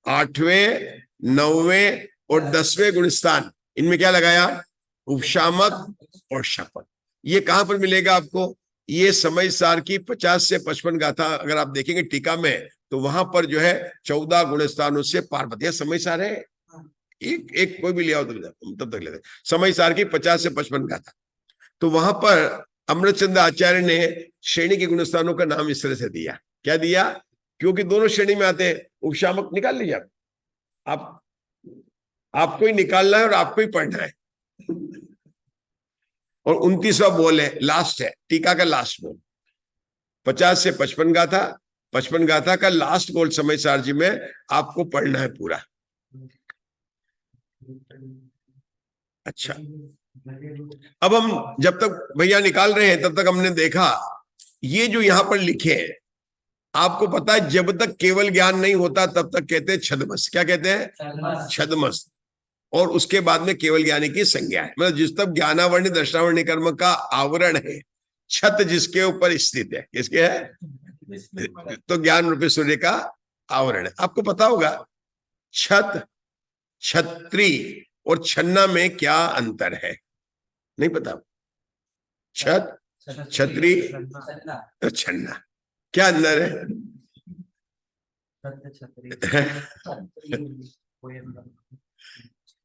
8वें, 9वें और 10वें गुणस्थान, इनमें क्या लगाया? उपशामक और शपक। ये कहां पर मिलेगा आपको? ये समय सार की 50 से 55 गाथा अगर आप देखेंगे टीका में, तो वहां पर जो है 14 गुणस्थानों से पार्वती समय सार है। एक कोई भी ले आओ तब तक लेते। समय सार की 50 से 55 गाथा, तो वहां पर अमृतचंद्र आचार्य ने श्रेणी के गुणस्थानों का नाम इस तरह से दिया। क्या दिया? क्योंकि दोनों श्रेणी में आते हैं। उपशामक निकाल लीजिए आप, आपको ही निकालना है और आपको ही पढ़ना है। और 29वां बोल है, लास्ट है, टीका का लास्ट बोल। 50 से 55 गाथा, 55 गाथा का लास्ट बोल समय सार जी में आपको पढ़ना है पूरा। अच्छा, अब हम जब तक भैया निकाल रहे हैं तब तक हमने देखा, ये जो यहां पर लिखे हैं, आपको पता है जब तक केवल ज्ञान नहीं होता तब तक कहते हैं छदमस। क्या कहते हैं? छदमस। और उसके बाद में केवल ज्ञानी की संज्ञा है, मतलब जिस तक ज्ञानावर्ण दर्शनावर्ण कर्म का आवरण है, छत जिसके ऊपर स्थित है, किसके है? तो ज्ञान रूपी सूर्य का आवरण है। आपको पता होगा छत, छत्री और छन्ना में क्या अंतर है? नहीं पता? छत, छत्री और छन्ना, क्या अंदर है?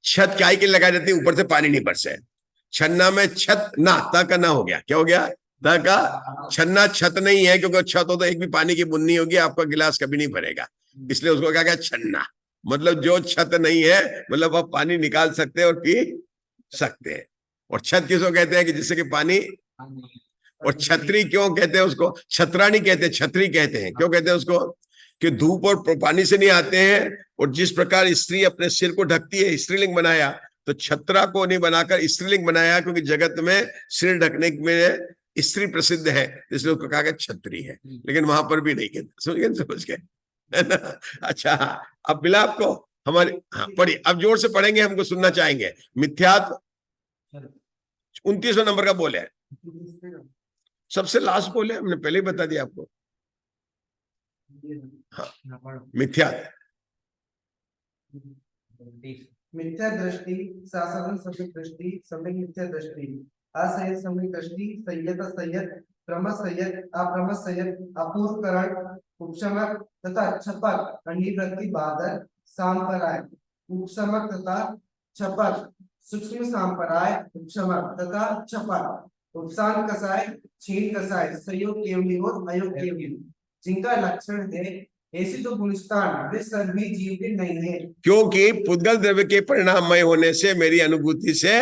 छत काय के लगाई जाती है, ऊपर से पानी नहीं बरसे। छन्ना में छत ना, ता का ना हो गया, क्या हो गया, ता का। छन्ना छत नहीं है, क्योंकि छत हो तो एक भी पानी की बूंद नहीं होगी, आपका गिलास कभी नहीं भरेगा, इसलिए उसको क्या कहते हैं, छन्ना। मतलब जो छत नहीं है, मतलब आप पानी निकाल सकते हैं और पी सकते हैं। और छत किसको कहते हैं कि जिससे कि पानी। और छतरी क्यों कहते हैं उसको, छतरा नहीं कहते, छतरी कहते हैं। क्यों कहते हैं उसको, कि धूप और पानी से नहीं आते हैं। और जिस प्रकार स्त्री अपने सिर को ढकती है, स्त्रीलिंग बनाया, तो छतरा को नहीं बनाकर स्त्रीलिंग बनाया, क्योंकि जगत में सिर ढकने में स्त्री प्रसिद्ध है, इसलिए उसको कहा गया छतरी है। लेकिन वहां पर भी नहीं कहते, समझ गए, है ना। अच्छा, अब मिला आपको हमारे। हाँ पढ़िए, अब जोर से पढ़ेंगे, हमको सुनना चाहेंगे। मिथ्यात्व 29 नंबर का बोले, सबसे लास्ट बोले, हमने पहले ही बता दिया आपको। हाँ, मिथ्यात्व। मिथ्या दृष्टि, साधारण सम्यक दृष्टि, सम्यक मिथ्या दृष्टि, असंयत सम्यक दृष्टि, संयत असंयत, प्रमथ संयत, अप्रमथ संयत, अपूर्वकरण, उपशमक तथा छपक, अनिवृत्ति बादल, सांपराय, उपशमक तथा छपक, सूक्ष्म सांपराय, उपशमक तथा छपक, उपसान कसाय, छीन कसाय, संयोग केवली और अयोग केवली, जिनका लक्षण है ऐसी तो गुणस्थान वे सभी जीव के नहीं है, क्योंकि पुद्गल द्रव्य के परिणाममय होने से मेरी अनुभूति से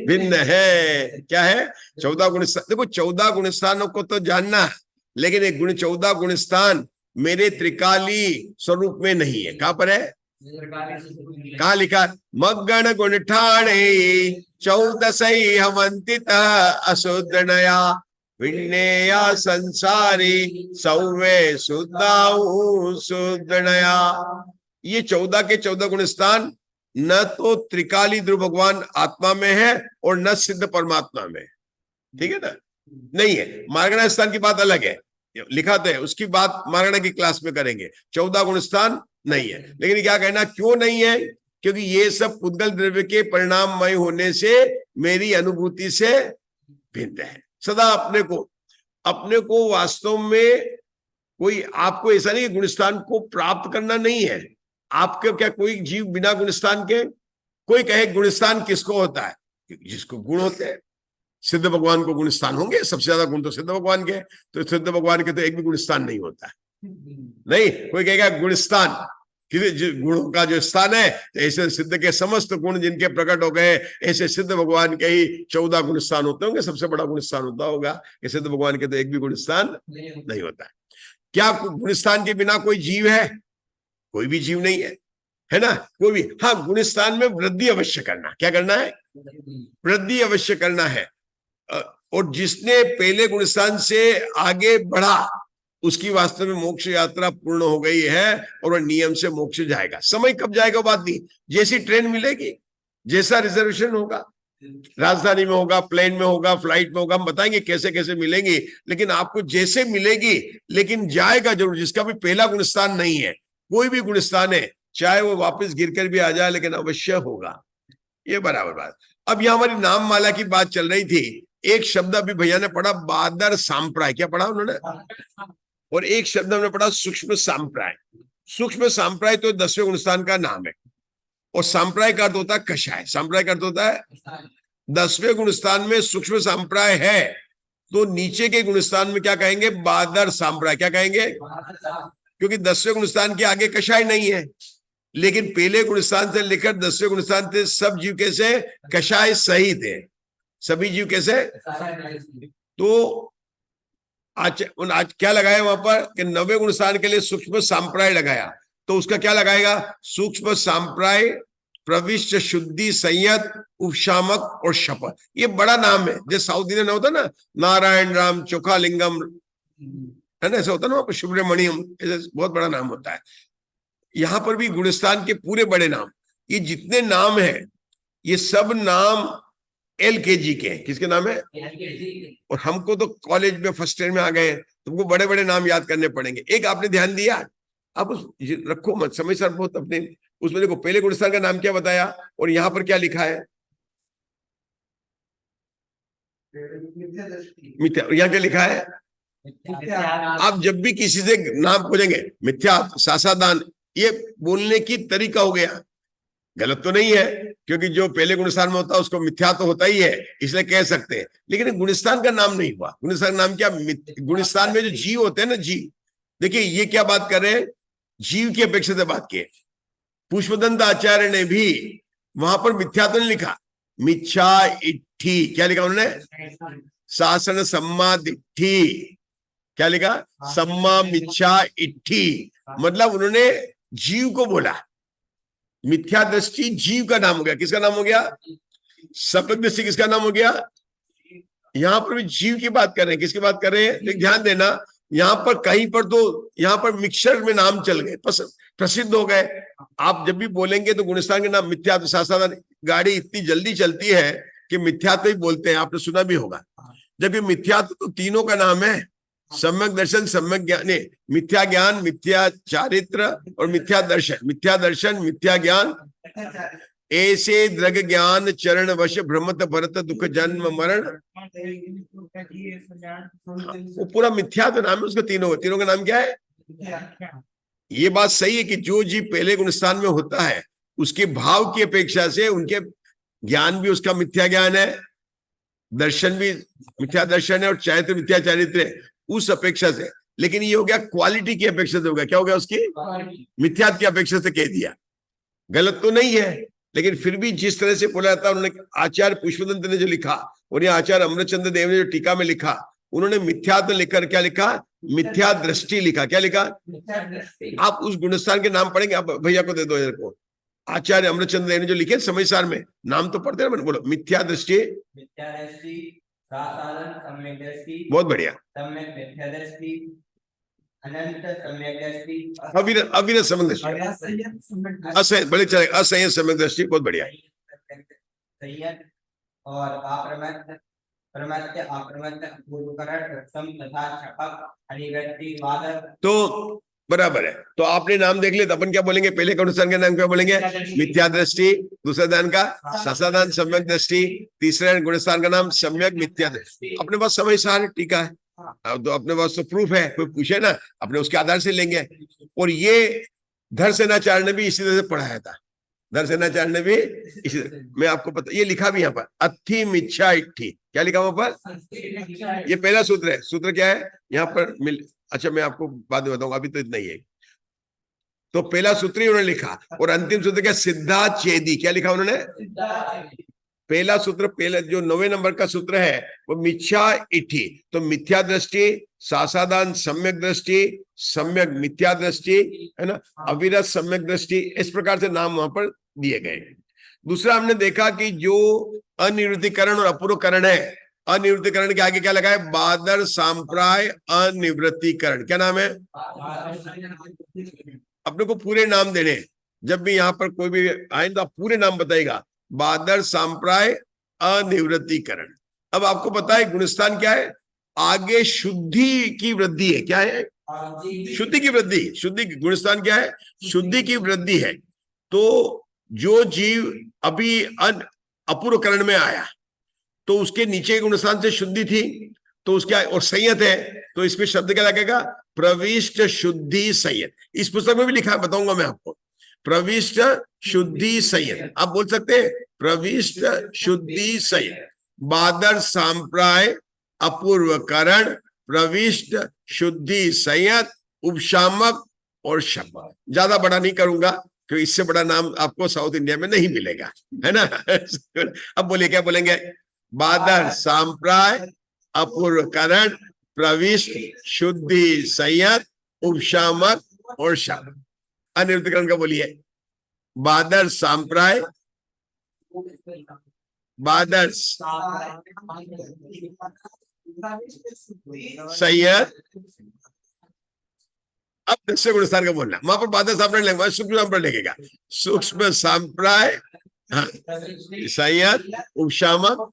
भिन्न है। क्या है, 14 गुणस्थान। देखो 14 गुणस्थानों को तो जानना है, लेकिन एक 14 गुणस्थान मेरे त्रिकाली स्वरूप में नहीं है। कहां पर है, कहा लिखा, मग्गण गुण ठाणे 14 हमंतित अशुद्धनया विन्नेया संसारी सौवे शुद्धाऊ शुद्धनया। ये 14 के 14 गुणस्थान न तो त्रिकाली ध्रुव भगवान आत्मा में है और न सिद्ध परमात्मा में, ठीक है ना, नहीं है। मार्गणा स्थान की बात अलग है, लिखा तो है, उसकी बात मार्गणा की क्लास में करेंगे। 14 गुणस्थान नहीं है, लेकिन क्या कहना, क्यों नहीं है, क्योंकि ये सब पुद्गल द्रव्य के परिणाममय होने से मेरी अनुभूति से भिन्न है। सदा अपने को वास्तव में कोई, आपको ऐसा नहीं गुणस्थान को प्राप्त करना नहीं है। आपके क्या कोई जीव बिना गुणस्थान के, कोई कहे गुणस्थान किसको होता है, जिसको गुण होते हैं। सिद्ध भगवान को गुणस्थान होंगे, सबसे ज्यादा गुण तो सिद्ध भगवान के, तो सिद्ध भगवान के तो एक भी गुणस्थान नहीं होता है। नहीं, कोई कहेगा गुणस्थान किसी गुणों का जो स्थान है, तो ऐसे सिद्ध के समस्त गुण जिनके प्रकट हो गए, ऐसे सिद्ध भगवान के ही 14 गुण स्थान होते होंगे। सबसे बड़ा गुण स्थान होता होगा कि सिद्ध भगवान के तो एक भी गुण स्थान नहीं होता है। क्या गुण स्थान के बिना कोई जीव है, कोई भी जीव नहीं है, है ना, कोई भी। हाँ, गुण स्थान में वृद्धि अवश्य करना, क्या करना है, वृद्धि अवश्य करना है। और जिसने पहले गुण स्थान से आगे बढ़ा, उसकी वास्तव में मोक्ष यात्रा पूर्ण हो गई है और वह नियम से मोक्ष जाएगा। समय कब जाएगा बात नहीं, जैसी ट्रेन मिलेगी, जैसा रिजर्वेशन होगा, राजधानी में होगा, प्लेन में होगा, फ्लाइट में होगा, हम बताएंगे कैसे कैसे मिलेंगी, लेकिन आपको जैसे मिलेगी, लेकिन जाएगा जरूर। जिसका भी पहला गुणस्थान नहीं है, कोई भी गुणस्थान है, चाहे वो वापस गिरकर भी आ जाए, लेकिन अवश्य होगा, ये बराबर बात। अब यहां हमारी नाम माला की बात चल रही थी। एक शब्द अभी भैया ने पढ़ा, बादर सांप्राय, क्या पढ़ा उन्होंने, और एक शब्द हमने पढ़ा सूक्ष्म सांप्राय। सूक्ष्म सांप्राय तो 10वें गुणस्थान का नाम है, और सांप्राय का अर्थ होता है कषाय। सांप्राय का अर्थ होता है 10वें गुणस्थान में सूक्ष्म सांप्राय है, तो नीचे के गुणस्थान में क्या कहेंगे, बादर सांप्राय। क्या कहेंगे, क्योंकि 10वें गुणस्थान के आगे कषाय नहीं है, लेकिन पहले गुणस्थान से लेकर 10वें गुणस्थान थे सब जीव कैसे, कषाय सहित है, सभी जीव कैसे। तो आज क्या लगाया वहां पर कि 9वें गुणस्थान के लिए सूक्ष्म सांप्राय लगाया, तो उसका क्या लगाएगा, सूक्ष्म सांप्राय प्रविष्ट शुद्धि संयत उपशामक और शपथ। ये बड़ा नाम है, जैसे साउथ इंडियन होता ना, नारायण राम चोखा लिंगम, है ना, ऐसा होता ना, सुब्रमण्यम, ऐसे बहुत बड़ा नाम होता है। यहां पर भी गुणस्थान के पूरे बड़े नाम, ये जितने नाम है, ये सब नाम LKG के, किसके नाम है, और हमको तो कॉलेज में फर्स्ट ईयर में आ गए, तुमको बड़े बड़े नाम याद करने पड़ेंगे। एक आपने ध्यान दिया, आप उस रखो मत, समय सर बहुत अपने उसमें देखो, पहले गुणस्थान का नाम क्या बताया और यहाँ पर क्या लिखा है, मिथ्या। यहाँ क्या लिखा है, आप जब भी किसी से नाम पूछेंगे, मिथ्या, सासादान, ये बोलने की तरीका हो गया, गलत तो नहीं है, क्योंकि जो पहले गुणस्थान में होता है उसको मिथ्या तो होता ही है, इसलिए कह सकते हैं, लेकिन गुणस्थान का नाम नहीं हुआ। गुणस्थान का नाम क्या? गुणस्थान में जो जीव होते हैं ना, जीव, देखिए ये क्या बात कर रहे हैं, जीव की अपेक्षा से बात की। पुष्पदंत आचार्य ने भी वहां पर मिथ्या तो नहीं लिखा, मिच्छा इट्ठी, क्या लिखा उन्होंने? शासन सम्मा दिट्ठी, क्या लिखा? सम्मा मिच्छा इट्ठी, मतलब उन्होंने जीव को बोला। मिथ्या दृष्टि जीव का नाम हो गया। किसका नाम हो गया? सम्यक दृष्टि किसका नाम हो गया? यहां पर भी जीव की बात कर रहे हैं। किसकी बात कर रहे हैं? ध्यान देना, यहां पर कहीं पर तो यहां पर मिक्सर में नाम चल गए, प्रसिद्ध हो गए। आप जब भी बोलेंगे तो गुणस्थान के नाम मिथ्या तो साधारण, गाड़ी इतनी जल्दी चलती है कि मिथ्या तो ही बोलते हैं, आपने सुना भी होगा। जबकि मिथ्या तो तीनों का नाम है, सम्यक दर्शन, सम्यक ज्ञान, मिथ्या ज्ञान, मिथ्या चारित्र और मिथ्या दर्शन। मिथ्या दर्शन, मिथ्या ज्ञान, ऐसे द्रग ज्ञान चरण वश भ्रमत भरत दुख जन्म मरण, वो पूरा मिथ्या तो नाम है उसका। तीनों का नाम क्या है? ये बात सही है कि जो जीव पहले गुणस्थान में होता है उसके भाव की अपेक्षा से उनके ज्ञान भी उसका मिथ्या ज्ञान है, दर्शन भी मिथ्या दर्शन है और चारित्र मिथ्या चारित्र है उस अपेक्षा से। लेकिन ये हो गया क्वालिटी की अपेक्षा से हो गया। क्या हो गया? उसकी मिथ्यात की अपेक्षा से कह दिया। गलत तो नहीं है, लेकिन फिर भी जिस तरह से बोला जाता, उन्होंने आचार्य पुष्पदंत ने जो लिखा और ये आचार्य अमृतचंद्र देव ने जो टीका में लिखा, उन्होंने मिथ्यात्व लिखकर क्या लिखा? मिथ्या दृष्टि लिखा। क्या लिखा? आप उस गुणस्थान के नाम पढ़ेंगे, आप भैया को दे दो इधर को। आचार्य अमृतचंद्र देव ने जो लिखे समयसार में, नाम तो पढ़ते हैं, बोलो मिथ्या दृष्टि, बहुत बढ़िया, अविरत सम्यक दृष्टि, असंयत, बड़े चले, असंयत सम्यक दृष्टि, बहुत बढ़िया। और आप्रमत्त, प्रमत्त, आप्रमत्त, पूर्वकरण, सम तथा छपक, अनिवृत्ति, वादक, तो बराबर है। तो आपने नाम देख लिया, तो अपन क्या बोलेंगे? पहले गुणस्थान का नाम क्या बोलेंगे? मिथ्या दृष्टि। दूसरा दान का ससादान सम्यक दृष्टि। तीसरा गुणस्थान का नाम सम्यक मिथ्या दृष्टि। अपने पास समय सार टीका है, तो अपने पास तो प्रूफ है, कोई पूछे ना अपने उसके आधार से लेंगे। और ये धरसेनाचार्य ने भी इसी तरह से पढ़ाया था। धरसेनाचार्य ने भी इसी, मैं आपको पता, ये लिखा भी यहाँ पर, अथि मिच्छा इट्ठी, क्या लिखा वहां पर? ये पहला सूत्र है। सूत्र क्या है यहाँ पर? अच्छा, मैं आपको बाद में बताऊंगा, अभी तो इतना ही है। तो पहला सूत्र ही उन्होंने लिखा, और अंतिम सूत्र क्या? सिद्धा चेदी, क्या लिखा उन्होंने? पहला सूत्र, पहला जो 9वें नंबर का सूत्र है वो मिच्छा इट्ठी। तो मिथ्या दृष्टि, सासादान सम्यक दृष्टि, सम्यक मिथ्या दृष्टि, है ना, अविरत सम्यक दृष्टि, इस प्रकार से नाम वहां पर दिए गए। दूसरा हमने देखा कि जो अनिवृत्तिकरण और अपूर्वकरण है, अनिवृत्तिकरण के आगे क्या लगा है? बादर सांप्राय अनिवृत्तिकरण। क्या नाम है? अपने को पूरे नाम देने, जब भी यहाँ पर कोई भी आए तो आप पूरे नाम बताएगा। बादर सांप्राय अनिवृत्तिकरण। अब आपको पता है गुणस्थान क्या है? आगे शुद्धि की वृद्धि है। क्या है? शुद्धि की वृद्धि। शुद्धि गुणस्थान क्या है? शुद्धि की वृद्धि है। तो जो जीव अभी अपूर्वकरण में आया तो उसके नीचे के गुणस्थान से शुद्धि थी, तो उसका और संयत है, तो इसमें शब्द क्या लगेगा? प्रविष्ट शुद्धि संयत। इस पुस्तक में भी लिखा है, बताऊंगा मैं आपको। प्रविष्ट शुद्धि संयत, आप बोल सकते हैं प्रविष्ट शुद्धि संयत। बादर सांप्राय अपूर्वकरण, प्रविष्ट शुद्धि संयत, उपशामक और शपथ। ज्यादा बड़ा नहीं करूंगा क्योंकि इससे बड़ा नाम आपको साउथ इंडिया में नहीं मिलेगा, है ना। अब बोलिए, क्या बोलेंगे? बादर सांप्राय अपूर्वकरण, प्रविष्ट शुद्धि संयत, उपशामक और शपथ। अनिवृत्तिकरण का बोलिए। बादर सांप्राय, बादर संयत। अब दृश्य गुणस्थान का बोलना, वहां पर बादर सांप्राय लेंगे, सूक्ष्म सांप्राय लगेगा। सूक्ष्म सांप्राय संयत, उपशामक,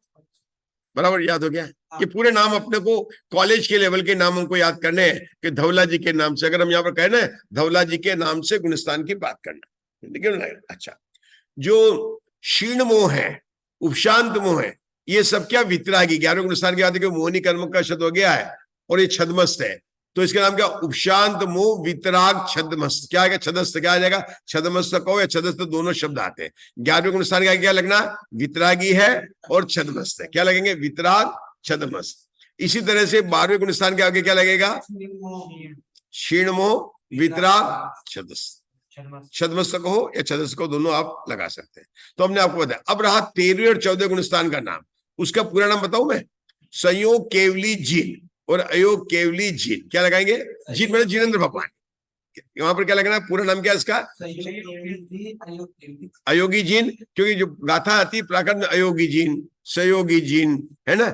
बराबर याद हो गया। ये पूरे नाम अपने को कॉलेज के लेवल के नाम हमको याद करने हैं कि धवला जी के नाम से, अगर हम यहाँ पर कहें ना धवला जी के नाम से गुणस्थान की बात करना, लेकिन अच्छा, जो क्षीण मोह है, उपशांत मोह है, ये सब क्या? वितरागी 11वें गुणस्थान के बाद मोहनी कर्म का शब्द हो गया है और ये छदमस्त है। तो इसका नाम क्या, उपशांत मुंह वितराग छदमस्त। क्या है, छदस्त क्या आ जाएगा, छदमस्त कहो या छदस्त, दोनों शब्द आते हैं। 11वें गुण स्थान का क्या लगना, वितरागी है और छदमस्त है, क्या लगेंगे, वितराग छदमस्त। इसी तरह से 12वें गुण स्थान के आगे क्या लगेगा, क्षीणमो वितराग छदस्त। छदमस्त कहो या छदस्त कहो, दोनों आप लगा सकते हैं। तो हमने आपको बताया। अब रहा 13वें और 14वें गुण स्थान का नाम, उसका पूरा नाम बताऊं मैं, संयोग केवली जीन और अयोग केवली जीन। क्या लगाएंगे, जीन मतलब जिनेंद्र भगवान। वहां पर क्या लगना, पूरा नाम क्या है इसका, अयोगी जीन, क्योंकि जो गाथा आती है प्राकृत में अयोगी जीन, सयोगी जीन, है ना।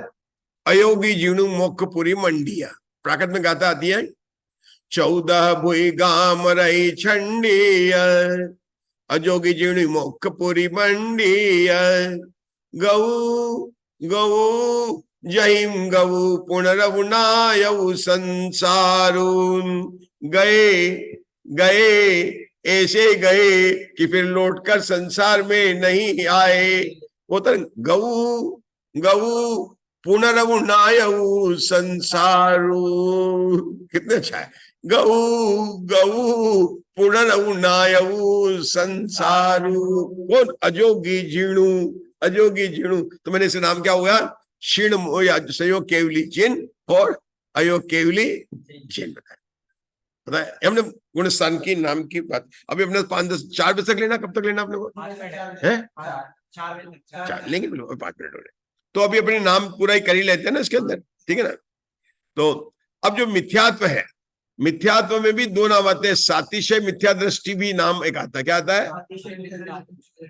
अयोगी जीणु मोक्षपुरी मंडिया, प्राकृत में गाथा आती है, 14 भुई गाम रही छंडिया, अजोगी जीणु मोक्षपुरी मंडिया, गौ गौ जहिम गौ पुनरवुनायु संसारून, गए गए ऐसे गए कि फिर लौटकर संसार में नहीं आए। वो तो गौ गौ पुनरवुनायु संसारू, कितने अच्छा है, गौ गौ पुनरवुनायु संसारू। कौन, अजोगी जीणु, अजोगी जीणु। तो मैंने इसे नाम क्या हुआ, क्षीण या संयोग केवली जिन और अयोग केवली जिन बताया। हमने गुण स्थान की नाम की बात। अभी अपने 4 बजे तक लेना, कब तक लेना अपने को है, 4 लेंगे, 5 मिनट हो रहे। तो अभी अपने नाम पूरा ही कर ही लेते हैं ना इसके अंदर, ठीक है ना। तो अब जो मिथ्यात्व है, मिथ्यात्व में भी 2 नाम आते हैं, सातिशय मिथ्या दृष्टि भी नाम एक आता है, क्या आता है,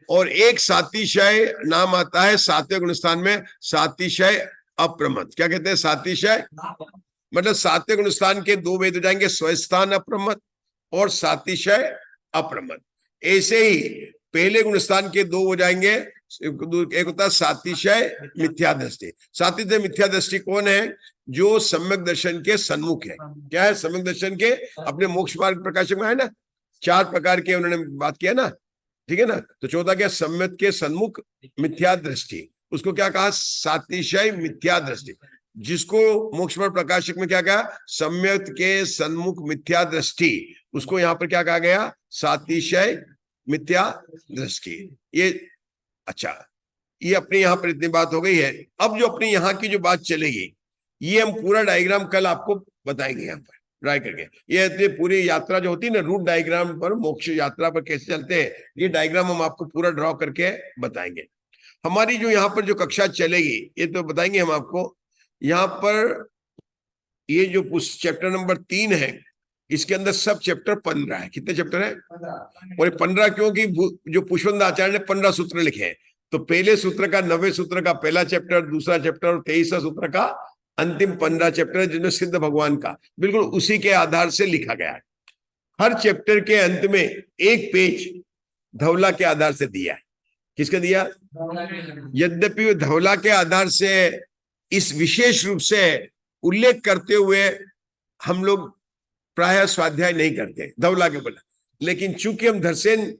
और एक सातिशय नाम आता है 7वें गुण स्थान में, सातिशय अप्रमत। क्या कहते हैं, सातिशय मतलब 7वें गुण स्थान के 2 वेद हो जाएंगे, स्वस्थान अप्रमत और सातिशय अप्रमत। ऐसे ही पहले गुण स्थान के 2 हो जाएंगे, एक होता है सातिशय मिथ्या दृष्टि। सातिशय मिथ्या दृष्टि कौन है, जो सम्यक दर्शन के सन्मुख है। क्या है, सम्यक दर्शन के, अपने मोक्ष मार्ग प्रकाशक में है ना, 4 प्रकार के उन्होंने बात किया ना, ठीक है ना। तो चौथा क्या, सम्यक के सन्मुख मिथ्या दृष्टि, उसको क्या कहा, सातिशय मिथ्या दृष्टि। जिसको मोक्ष मार्ग प्रकाशक में क्या कहा, सम्यक के सन्मुख मिथ्या दृष्टि, उसको यहाँ पर क्या कहा गया, सातिशय मिथ्या दृष्टि। ये अच्छा, ये अपने यहाँ पर इतनी बात हो गई है। अब जो अपने यहाँ की जो बात चलेगी, ये हम पूरा डायग्राम कल आपको बताएंगे यहाँ पर ट्राई करके। ये पूरी यात्रा जो होती है ना, रूट डायग्राम पर, मोक्ष यात्रा पर कैसे चलते हैं, ये डायग्राम हम आपको पूरा ड्रॉ करके बताएंगे। हमारी जो यहाँ पर जो कक्षा चलेगी, ये तो बताएंगे हम आपको। यहाँ पर ये जो चैप्टर नंबर 3 है, इसके अंदर सब चैप्टर 15 है। कितने चैप्टर है, और 15 क्योंकि जो पुष्पवंत आचार्य ने 15 सूत्र लिखे हैं, तो पहले सूत्र का 90 सूत्र का पहला चैप्टर, दूसरा चैप्टर और 23वां सूत्र का अंतिम 15 चैप्टर है, जिसमें सिद्ध भगवान का बिल्कुल उसी के आधार से लिखा गया है। हर चैप्टर के अंत में एक पेज धवला के आधार से दिया है। किसका दिया, यद्यपि धवला के आधार से इस विशेष रूप से उल्लेख करते हुए हम लोग प्रायः स्वाध्याय नहीं करते धवला के बोला, लेकिन चूंकि हम धरसेन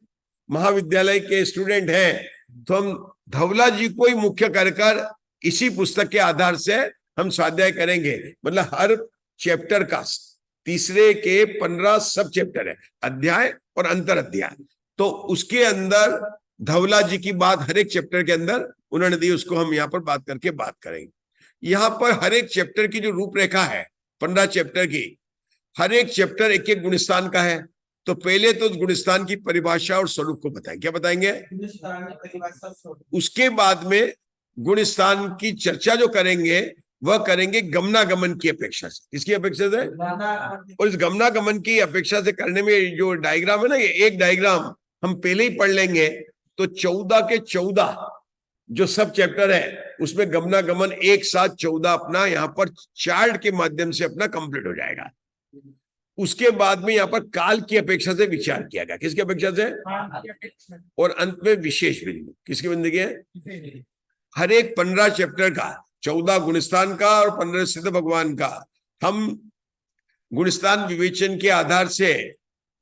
महाविद्यालय के स्टूडेंट हैं, तो हम धवला जी को ही मुख्य कर इसी पुस्तक के आधार से हम स्वाध्याय करेंगे। मतलब हर चैप्टर का तीसरे के 15 सब चैप्टर है, अध्याय और अंतर अध्याय, तो उसके अंदर धवला जी की बात हर एक चैप्टर के अंदर उन्होंने दी, उसको हम यहाँ पर बात करके बात करेंगे। यहाँ पर हर एक चैप्टर की जो रूपरेखा है 15 चैप्टर की, हर एक चैप्टर एक एक गुणस्थान का है। तो पहले तो गुणस्थान की परिभाषा और स्वरूप को बताएंगे। क्या बताएंगे, उसके बाद में गुणस्थान की चर्चा जो करेंगे वह करेंगे गमनागमन की अपेक्षा से। किसकी अपेक्षा से, और इस गमनागमन की अपेक्षा से करने में जो डायग्राम है ना, ये एक डायग्राम हम पहले ही पढ़ लेंगे, तो 14 के 14 जो सब चैप्टर है उसमें गमनागमन एक साथ 14 अपना यहाँ पर चार्ट के माध्यम से अपना कंप्लीट हो जाएगा। उसके बाद में यहाँ पर काल की अपेक्षा से विचार किया गया। किसकी अपेक्षा से, और अंत में विशेष बिंदु। किसकी बिंदु है, हर एक 15 चैप्टर का 14 गुणस्थान का और 15 सिद्ध भगवान का हम गुणस्थान विवेचन के आधार से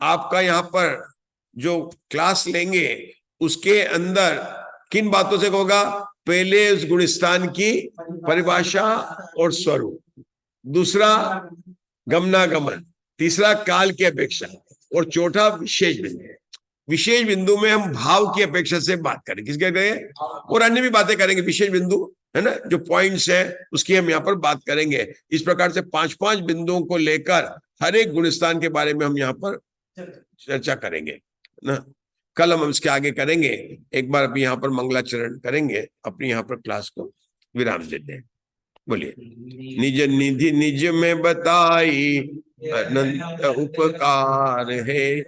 आपका यहाँ पर जो क्लास लेंगे उसके अंदर किन बातों से होगा, पहले उस गुणस्थान की परिभाषा और स्वरूप, दूसरा गमनागमन, तीसरा काल की अपेक्षा, और चौथा विशेष बिंदु। विशेष बिंदु में हम भाव की अपेक्षा से बात करेंगे, किसके करेंगे, और अन्य भी बातें करेंगे। विशेष बिंदु है ना, जो पॉइंट्स है उसकी हम यहाँ पर बात करेंगे। इस प्रकार से 5-5 बिंदुओं को लेकर हर एक गुणस्थान के बारे में हम यहाँ पर चर्चा करेंगे ना। कल हम इसके आगे करेंगे। एक बार अभी यहाँ पर मंगलाचरण करेंगे, अपनी यहाँ पर क्लास को विराम देते हैं। बोलिए। निज निधि निज में बताई, अनंत उपकार है,